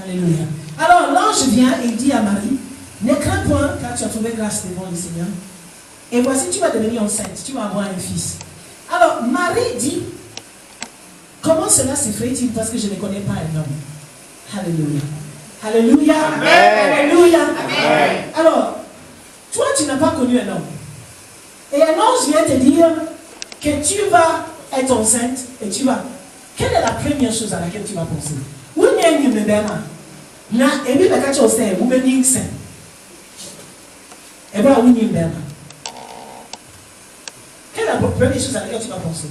Alléluia. Alors l'ange vient et dit à Marie, ne crains point car tu as trouvé grâce devant le Seigneur. Et voici, tu vas devenir enceinte, tu vas avoir un fils. Alors Marie dit, comment cela se fait-il parce que je ne connais pas un homme? Alléluia. Alléluia. Amen. Alléluia. Amen. Alors, toi tu n'as pas connu un homme. Et un ange vient te dire que tu vas être enceinte et tu vas. Quelle est la première chose à laquelle tu vas penser? Où n'y a une bébé? Na, et puis, quand tu sais, vous venez une scène. Et bien, où n'y a une bébé? Quelle est la première chose à laquelle tu vas penser?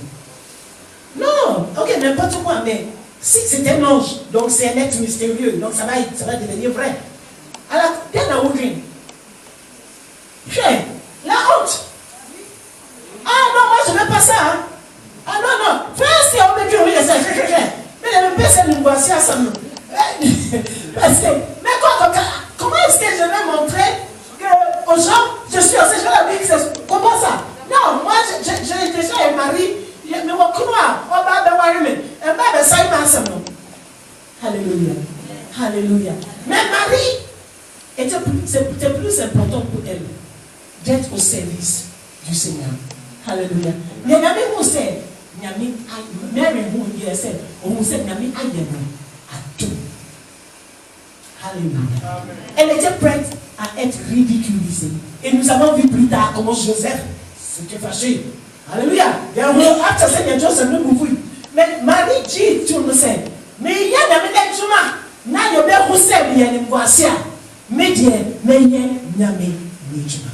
Non, ok, n'importe quoi, mais si c'est un ange, donc c'est un être mystérieux, donc ça va devenir vrai. Alors, bien à aucune. La honte. Ah non, moi je ne veux pas ça. Hein. Ah non, non. Fais ce qu'on veut dire, oui, ça. Mais le personne ne voit ça, ça me. Mais comment est-ce que je vais montrer aux gens, je suis aussi, je vais dire, comment ça? Non, moi j'ai déjà un mari, mais moi, comment? On va devoir aimer. Et même ça, il m'a enseigné. Alléluia. Alléluia. Mais Marie, c'était plus important pour elle d'être au service du Seigneur. Alléluia. Mais Nami Moussé, Nami, Mary Moussé, Moussé, Nami Ayemo, à tout. Alléluia. Elle était prête à être ridiculisée. Et nous avons vu plus tard comment Joseph s'était fâché. Alléluia. Et on a fait Joseph ne mourut. Mais Marie dit, tu le sais. Mais il y a Nami Dejuma, n'a pas Moussé, il y a une voici. Mais il y a Nami Dejuma.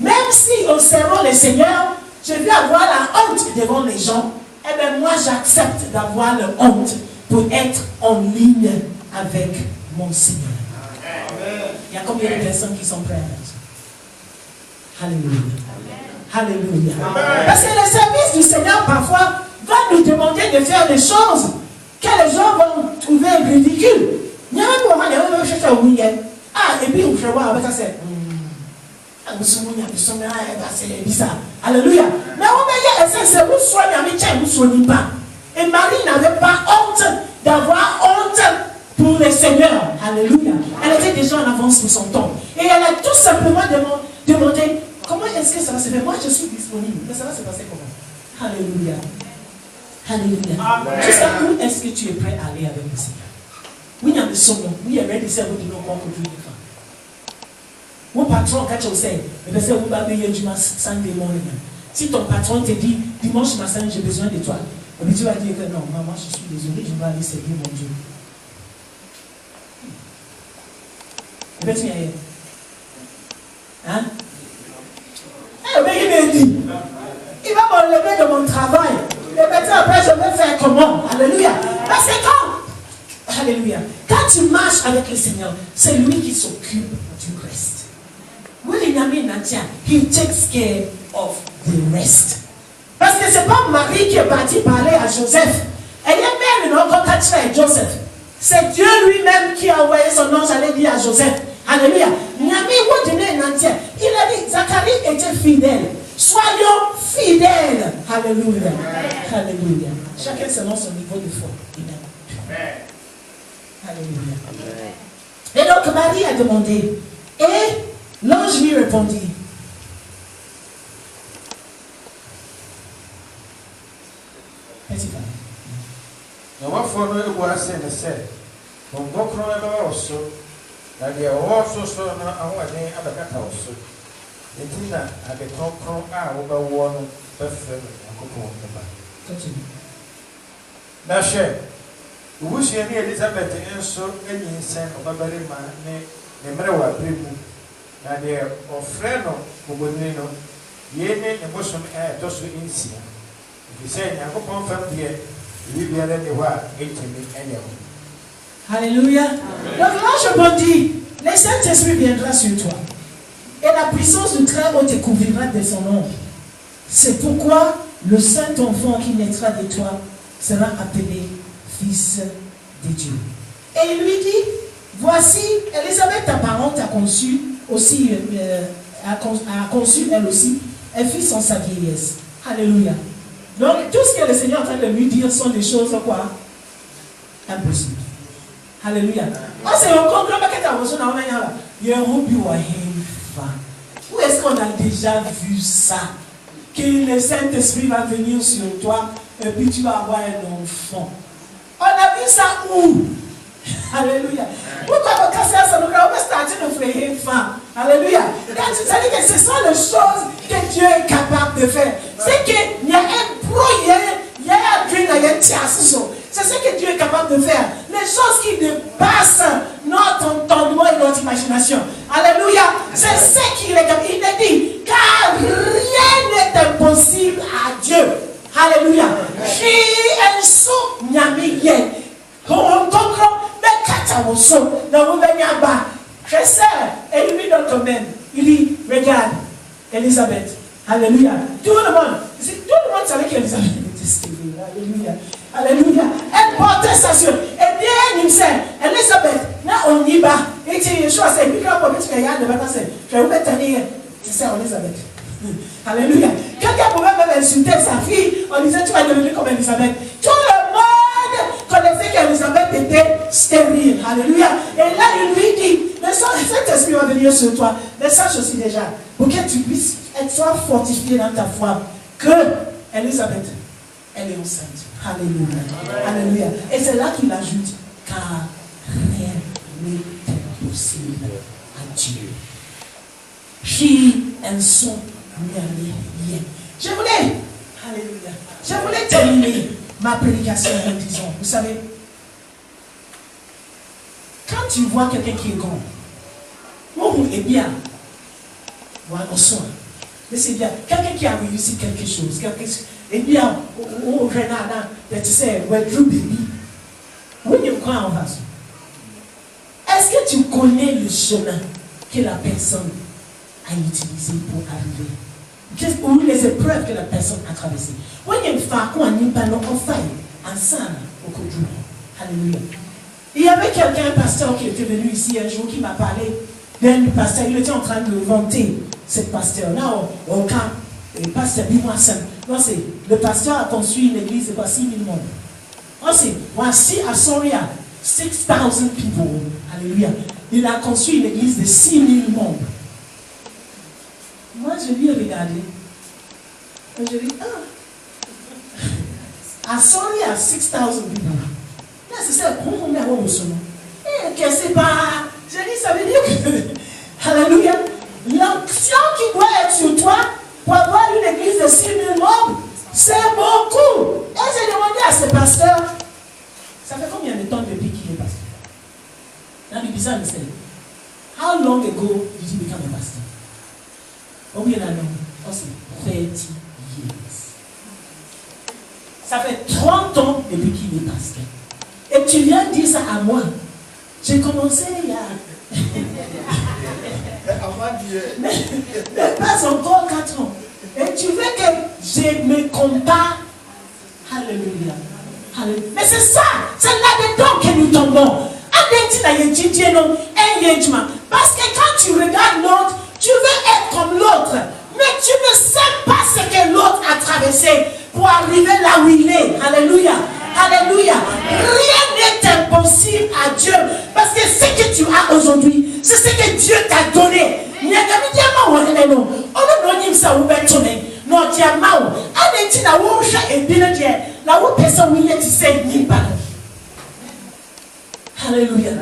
Même si on servant le Seigneur, je vais avoir la honte devant les gens, eh bien moi j'accepte d'avoir la honte pour être en ligne avec mon Seigneur. Amen. Il y a combien de personnes qui sont prêtes à ça? Alléluia. Alléluia. Amen. Parce que le service du Seigneur parfois va nous demander de faire des choses que les gens vont trouver ridicules. Il y a un moment, il y a un chercher au week-end. Ah, et puis on fait voir avec ça, c'est. Alléluia. Mais on a dit, c'est vous soignez, vous soignez pas. Et Marie n'avait pas honte d'avoir honte pour le Seigneur. Alléluia. Elle était déjà en avance sur son temps. Et elle a tout simplement demandé, comment est-ce que ça va se faire? Moi, je suis disponible. Mais ça va se passer comment? Alléluia. Alléluia. Jusqu'à où est-ce que tu es prêt à aller avec le Seigneur? Oui, il y a des sommes. Oui, il y a des cerveaux de nos corps que tu veux faire. Mon patron, quand tu sais, vous va payer dimanche Sunday morning. Si ton patron te dit, dimanche matin, j'ai besoin de toi, et puis tu vas dire que non, maman, je suis désolé, je vais aller servir mon Dieu. Et puis tu viens. Hein? Il me dit, il va m'enlever de mon travail. Et maintenant, après, je vais faire comment? Alléluia. Parce que quand, alléluia, quand tu marches avec le Seigneur, c'est lui qui s'occupe du reste. He takes care of the rest. Parce que c'est pas Marie qui est partie parler à Joseph. Elle est même une rencontre avec Joseph. C'est Dieu lui-même qui a envoyé son ange aller dire à Joseph. Alléluia. Il a dit, Zacharie était fidèle. Soyons fidèles. Alléluia. Alléluia. Chacun selon son niveau de foi. Alléluia. Et donc Marie a demandé. Et l'ange lui répondit. Alléluia. Donc l'ange répondit, le Saint-Esprit viendra sur toi. Et la puissance du Très-Haut te couvrira de son ombre. C'est pourquoi le Saint-Enfant qui naîtra de toi sera appelé Fils de Dieu. Et il lui dit, voici, Élisabeth, ta parente, a conçu aussi, a conçu elle aussi, un fils en sa vieillesse. Alléluia. Donc tout ce que le Seigneur est en train de lui dire sont des choses quoi? Impossible. Alléluia. Moi, c'est un concret paquet à vous. Où est-ce qu'on a déjà vu ça? Que le Saint-Esprit va venir sur toi et puis tu vas avoir un enfant. On a vu ça où? Alléluia. Pourquoi on casse ça? On va starter de faire une femme. Alléluia. Quand tu sais que ce sont les choses que Dieu est capable de faire. C'est qu'il y a un pro, il y a un dream, il y a un tiers. C'est ce que Dieu est capable de faire. Les choses qui dépassent notre entendement et notre imagination. Alléluia. C'est ce qu'il est capable. Il est dit, car rien n'est impossible à Dieu. Alléluia. Et lui donne quand même. Il dit, regarde, Elisabeth. Alléluia. Tout le monde savait qu'Elisabeth était stérile. Alléluia. Alléluia. Elle portait sa soeur. Et bien, il me sait, Elisabeth, là on y va. Et tu es choisi. Et puis quand on tu regardes, je vais vous mettre tu sais, Elisabeth. Alléluia. Quelqu'un pouvait même insulter sa fille. On disait, tu vas devenir comme Elisabeth. Tout le monde connaissait qu'Elisabeth était stérile. Alléluia. Et là, il lui dit, le Saint-Esprit va venir sur toi. Mais sache aussi déjà, pour que tu puisses être fortifié dans ta foi, que Elisabeth, elle est enceinte. Alléluia. Alléluia. Et c'est là qu'il ajoute, car rien n'est impossible à Dieu. Qui en sont rien. Je voulais terminer ma prédication en disant, vous savez, quand tu vois quelqu'un qui est grand, oh, est bien, voilà, on soin. Mais c'est bien, quelqu'un qui a réussi quelque chose, eh bien, oh, Renana, tu sais, Drew Baby, oui, il croit en face. Est-ce que tu connais le chemin que la personne a utilisé pour arriver? Ou les épreuves que la personne a traversées? Oui, il y a une femme qui a mis en faille, ensemble, au cours du jour. Alléluia. Il y avait quelqu'un, un pasteur qui était venu ici un jour, qui m'a parlé d'un pasteur. Il était en train de vanter ce pasteur-là au camp. Et pasteur Bimoissin. Le pasteur a construit une église de 6 000 membres. Voici à Soria, 6 000 people. Alléluia. Il a construit une église de 6 000 membres. Moi, je lui ai regardé. Et je lui ai dit, à Soria, 6 000 people. Là, c'est ça, comment on met au son. Qu'est-ce que c'est pas? Je dis, ça veut dire que, alléluia, l'action qui doit être sur toi pour avoir une église de 6 000 membres, c'est beaucoup. Et j'ai demandé à ce pasteur, ça fait combien de temps depuis qu'il est pasteur? Now, the bizarre is how long ago did you become a pastor? Oh, oui, non, c'est 30 years. Ça fait 30 ans depuis qu'il est pasteur. Et tu viens dire ça à moi. J'ai commencé il y a... mais pas encore 4 ans. Et tu veux que je me compare? Alléluia. Alléluia. Mais c'est ça. C'est là-dedans que nous tombons. Parce que quand tu regardes l'autre, tu veux être comme l'autre. Mais tu ne sais pas ce que l'autre a traversé pour arriver là où il est. Alléluia. Alléluia. Rien n'est impossible à Dieu. Parce que ce que tu as aujourd'hui, c'est ce que Dieu t'a donné. Alléluia.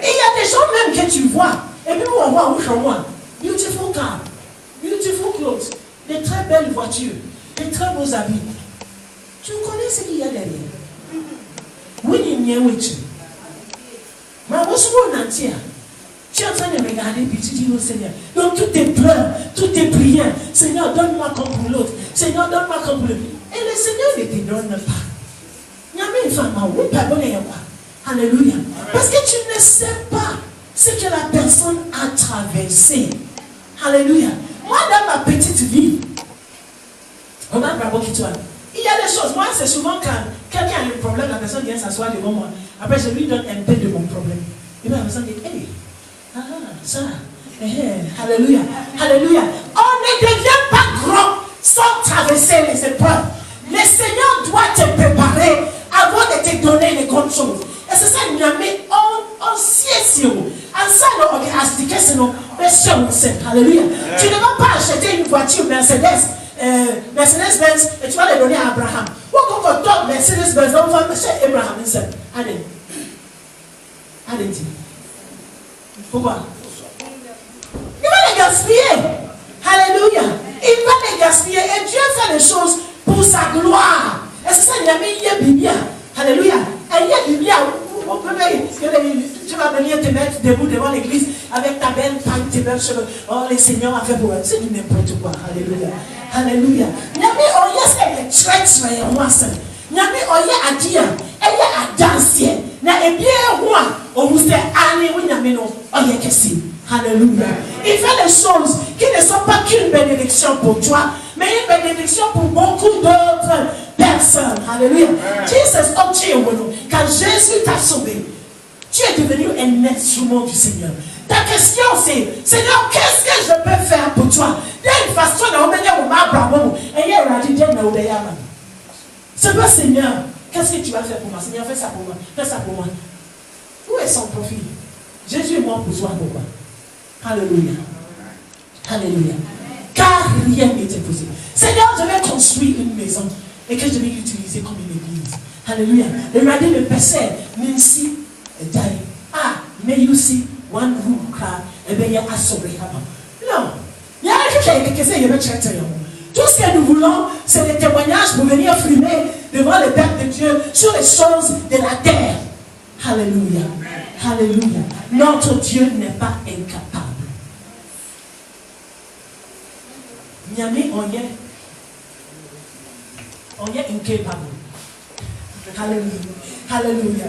Et il y a des gens même que tu vois. Et puis on voit où je vois. Beautiful car, beautiful clothes, des très belles voitures, des très beaux habits. Tu connais ce qu'il y a derrière? Oui, il y a un mais on se voit en entier. Tu es en train de regarder et tu dis au Seigneur. Donc tout est pleurs, tout est prière. Seigneur, donne-moi comme pour l'autre. Seigneur, donne-moi comme pour l'autre. Et le Seigneur ne te donne pas. Il y a même une femme, oui, pardonnez-moi. Alléluia. Parce que tu ne sais pas ce que la personne a traversé. Alléluia. Moi, dans ma petite vie, on a bravo qui toi. Il y a des choses. Moi, c'est souvent quand quelqu'un a un problème, la personne vient s'asseoir devant moi. Après, je lui donne un peu de mon problème. Et bien, la personne dit, hey, ça, alléluia, alléluia. On ne devient pas grand sans traverser les épreuves. Le Seigneur doit te préparer avant de te donner les grandes choses. Et c'est ça, il y a mis en siège. En ça, on a astiqué, sinon, mais sur le sait. Alléluia. Tu ne vas pas acheter une voiture Mercedes. Mercedes-Benz et tu vas les donner à Abraham. Ou quand on donne Mercedes-Benz, on va acheter Abraham. Allez. Allez, dis. Pourquoi? Il va les gaspiller. Alléluia. Il va les gaspiller. Et Dieu fait les choses pour sa gloire. Et c'est ça, il a mis une Bible. Alléluia. Et il y a une Bible. Tu vas venir te mettre debout devant l'église avec ta belle femme, tes belles cheveux. Oh, le Seigneur a fait pour elle. C'est du n'importe quoi. Alléluia. Alléluia. Il y a mis oh yes, elle est très très moi seul. Il y a mis oh yeah à dire. Elle est à danser. Il y a bien roi. On vous sait allez oui il y a mis non. Oh yeah qu'est-ce que c'est. Alléluia. Il fait des choses qui ne sont pas qu'une bénédiction pour toi, mais une bénédiction pour beaucoup d'autres personnes. Alléluia. Jesus, oh Dieu, quand Jésus t'a sauvé, tu es devenu un instrument du Seigneur. Ta question c'est, Seigneur, qu'est-ce que je peux faire pour toi? Il y a une façon de revenir au Abraham. Et il y a un radicale. C'est pas Seigneur, qu'est-ce que tu vas faire pour moi? Seigneur, fais ça pour moi. Fais ça pour moi. Où est son profil? Jésus est mort pour toi, pourquoi? Alléluia. Alléluia. Car rien n'était possible. Seigneur, je vais construire une maison et que je vais l'utiliser comme une église. Alléluia. Il m'a dit le pasteur, Nancy, mais aussi, one room crowd, et bien il y a assommé. Non. Il y a quelque chose qui va traiter. Tout ce que nous voulons, c'est des témoignages pour venir filmer devant le Père de Dieu sur les choses de la terre. Alléluia. Alléluia. Notre Dieu n'est pas incapable. Miami, on est incapable. Alléluia. Alléluia.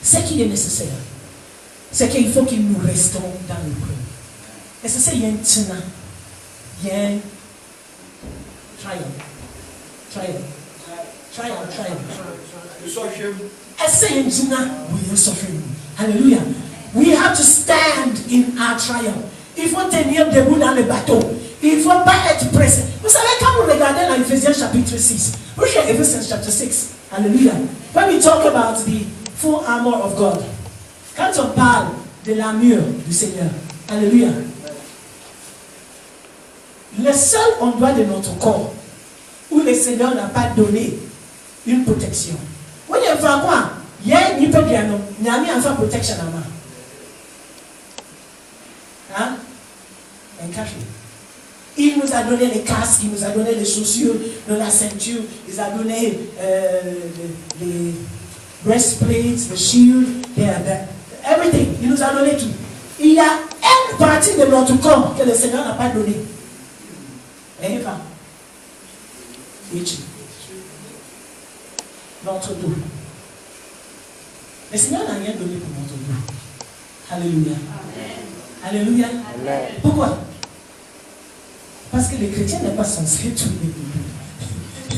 Ce qui est nécessaire, c'est qu'il faut que nous restons dans le prix. Et c'est ça, il y a un tina. Il y a un trial. Essayez un tina, oui, un suffering. Alléluia. We have to stand in our trial. Il faut tenir debout dans le bateau. Il ne faut pas être pressé. Vous savez, quand vous regardez dans Ephésiens chapitre 6, vous regardez Ephésiens chapitre 6, Alléluia. When we talk about the full armor of God, quand on parle de l'armure du Seigneur, Alléluia, le seul endroit de notre corps où le Seigneur n'a pas donné une protection. Vous voyez, quoi? Il y a une hyperdiano, il y a une protection à main. Hein? Un café. Il nous a donné les casques, il nous a donné les chaussures, la ceinture, il nous a donné les breastplates, le shield, everything. Il nous a donné tout. Il y a une partie de notre corps que le Seigneur n'a pas donné. Et Eva, notre dos. Le Seigneur n'a rien donné pour notre dos. Alléluia. Alléluia. Pourquoi? Parce que les chrétiens n'est pas censé tourner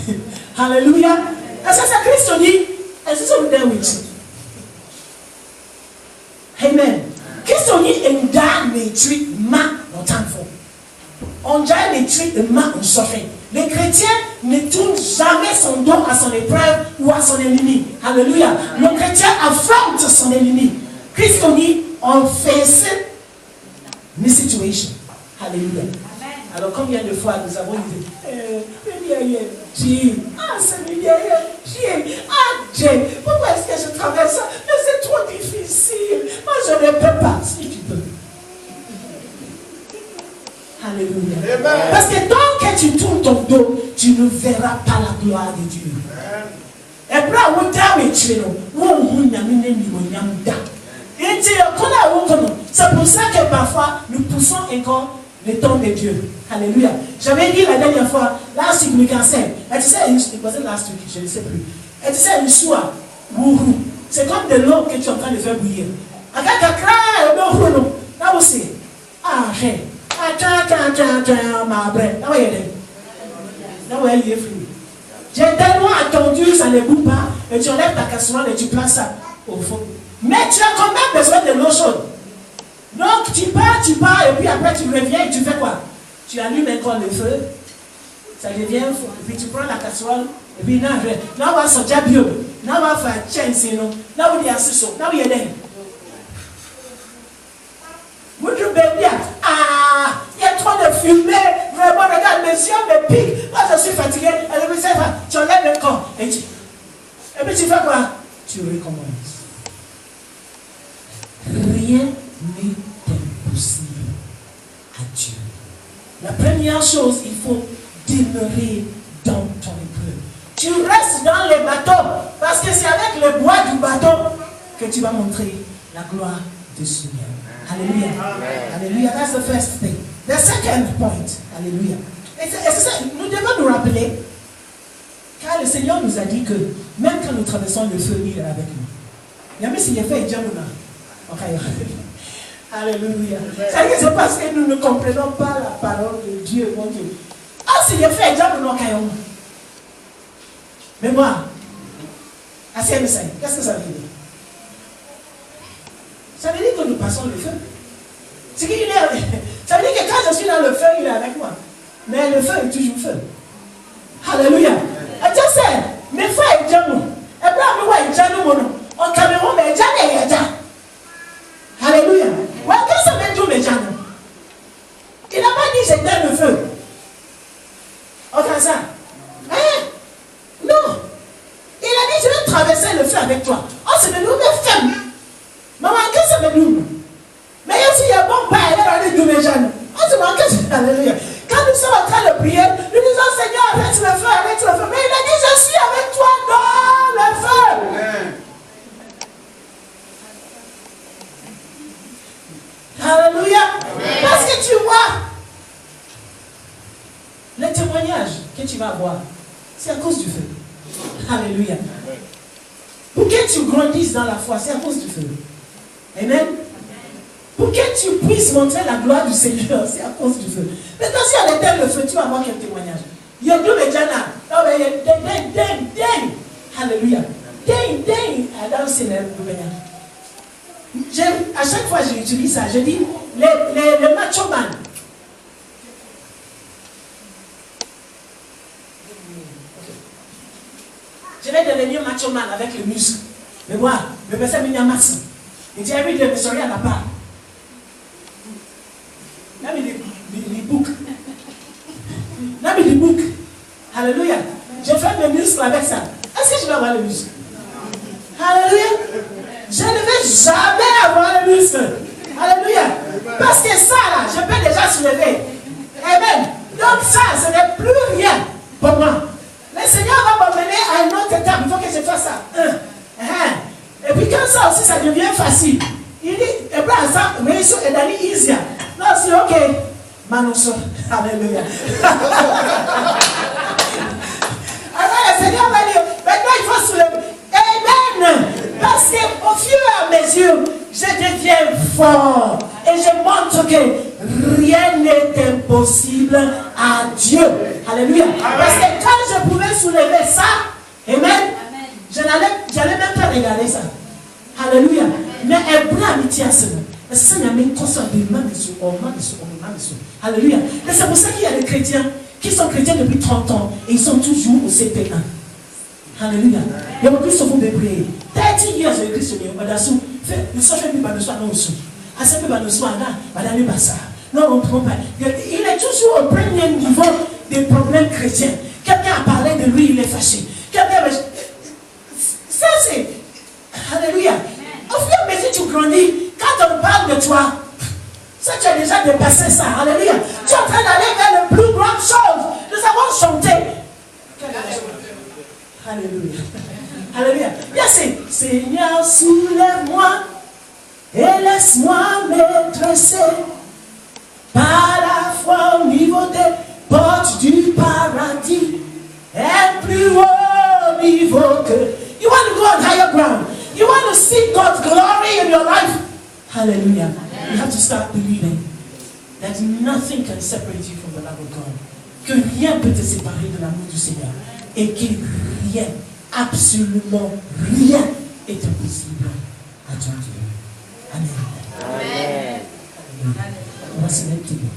le dos. Alléluia. Et ça, c'est Christ dit. Et c'est ça que there with you. Amen. Christ dit, and God may treat man en temps fort. On dirait les treat the man en suffering. Les chrétiens ne tournent jamais son dos à son épreuve ou à son ennemi. Alléluia. Le chrétien affronte son ennemi. Christ dit, on face une situation. Alléluia. Alors combien de fois nous avons dit, pourquoi est-ce que je traverse ça? Mais c'est trop difficile. Moi je ne peux pas. Si tu peux. Alléluia. Amen. Parce que tant que tu tournes ton dos, tu ne verras pas la gloire de Dieu. C'est pour ça que parfois nous poussons encore le temps de Dieu. Alléluia. J'avais dit la dernière fois, last week we can say, et tu sais, it wasn't last week, je ne sais plus. Et tu sais, une soie, c'est comme de l'eau que tu es en train de faire bouillir. Là aussi, j'ai tellement attendu, ça ne boue pas, et tu enlèves ta casserole et tu places ça au fond. Mais tu as quand même besoin de l'eau chaude. Donc tu pars, et puis après tu reviens et tu fais quoi? Tu allumes encore le feu, ça devient fou, et puis tu prends la casserole, et puis là on va sortir bio. Now I find chance, you know. Now we are so. Now we are there. Would you baby? Ah, il y a trop de fumée. Vraiment, regarde, mes yeux me piquent. Moi, je suis fatigué. Elle me dit, tu enlèves le corps. Et puis tu fais quoi? Tu recommences. Rien n'est impossible à Dieu. La première chose, il faut demeurer dans ton épreuve. Tu restes dans les bateaux parce que c'est avec le bois du bateau que tu vas montrer la gloire du Seigneur. Alléluia. Alléluia. That's the first thing. The second point. Alléluia. Et c'est ça, nous devons nous rappeler, car le Seigneur nous a dit que même quand nous traversons le feu, il est avec nous. Il y a même s'il est fait, il dit ok. Alléluia. C'est parce que nous ne comprenons pas la parole de Dieu, mon Dieu. Ah, s'il est fait, il dit mais moi, qu'est-ce que ça veut dire? Ça veut dire que nous passons le feu. Ça veut dire que quand je suis dans le feu, il est avec moi. Mais le feu est toujours feu. Alléluia. Et tu sais, mes frères et Dieu, au Cameroun, mais Dieu. Alléluia. Ouais, qu'est-ce que ça veut dire, mes Dieu? Il n'a pas dit j'étais le feu. Ok, ça. Hein? Non. Il a dit je vais traverser le feu avec toi. Oh, c'est de nous, mes femmes. Maman, qu'est-ce que ça veut dire? Mais il y a un bon père, elle est allée de mes jeunes. Oh, c'est moi, qu'est-ce que c'est? Alléluia. Quand nous sommes en train de prier, nous disons Seigneur, arrête le feu, arrête le feu. Mais il a dit je suis avec toi dans le feu. Amen. Alléluia. Amen. Parce que tu vois, le témoignage que tu vas avoir, c'est à cause du feu. Alléluia. Pour que tu grandisses dans la foi, c'est à cause du feu. Amen. Pour que tu puisses montrer la gloire du Seigneur, c'est à cause du feu. Maintenant, si on éteint le feu, tu vas avoir quel témoignage? Il y a deux médias. Alléluia. À chaque fois, j'utilise ça. Je dis, les macho man. Je vais devenir macho man avec le muscle. Mais moi, le personne m'a mis en masse. Il dit, every day, mais à la part. Là, il bouc. Là, il bouc. Alléluia. Je fais mes muscles avec ça. Est-ce que je vais avoir le muscle? Alléluia. Je ne vais jamais avoir le muscle. Alléluia. Parce que ça, là, je peux déjà soulever. Amen. Donc ça, ce n'est plus rien pour moi. Le Seigneur va m'emmener à une autre étape. Il faut que je fasse ça. Et puis quand ça aussi, ça devient facile. Il dit, et puis ça, mais il est allé easy. Non, c'est ok. Manosso. Alléluia. Alors le Seigneur va dire, maintenant il faut soulever. Amen. Parce qu'au fur et à mesure, je deviens fort. Et je montre que rien n'est impossible à Dieu. Alléluia. Parce que quand je pouvais soulever ça, amen, je n'allais même pas regarder ça. Alléluia. Mais Abraham tient ça. Ça n'a même pas de main dessus. Alléluia. Et c'est pour ça qu'il y a des chrétiens qui sont chrétiens depuis 30 ans et ils sont toujours au CP1. Alléluia. Il y a beaucoup de choses de prier. 30 years de Christ, nous sommes fait plus de soi, non, aussi. À ce peu de soi, là, madame Bassa. Non, on ne prend pas. Il est toujours au premier niveau des problèmes chrétiens. Quelqu'un a parlé de lui, il est fâché. Ça, c'est. Alléluia. Au fur et à mesure que tu grandis, quand on parle de toi, ça, tu as déjà dépassé ça. Alléluia. Tu es en train d'aller vers le plus grand chose. Nous avons chanté. Alléluia. Alléluia. Bien, c'est Seigneur, soulève-moi et laisse-moi me dresser par la foi au niveau des portes du paradis. Et plus haut niveau que. You want to go on higher ground. You want to see God's glory in your life. Hallelujah. You have to start believing that nothing can separate you from the love of God. Que rien ne peut te séparer de l'amour du Seigneur. Et que rien, absolument rien est impossible à ton Dieu. Amen. Amen. Amen. On va se mettre debout.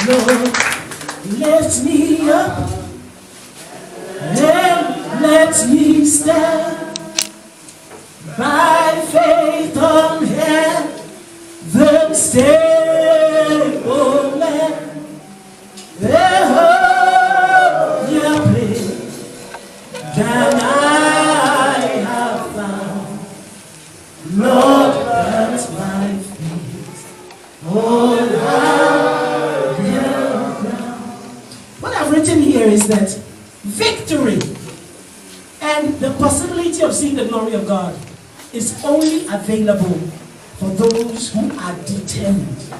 Lord, lift me up Let me stand by faith on heaven's stable land. The holier place than I have found. Lord, plant my feet on higher ground. What I've written here is that victory and the possibility of seeing the glory of God is only available for those who are determined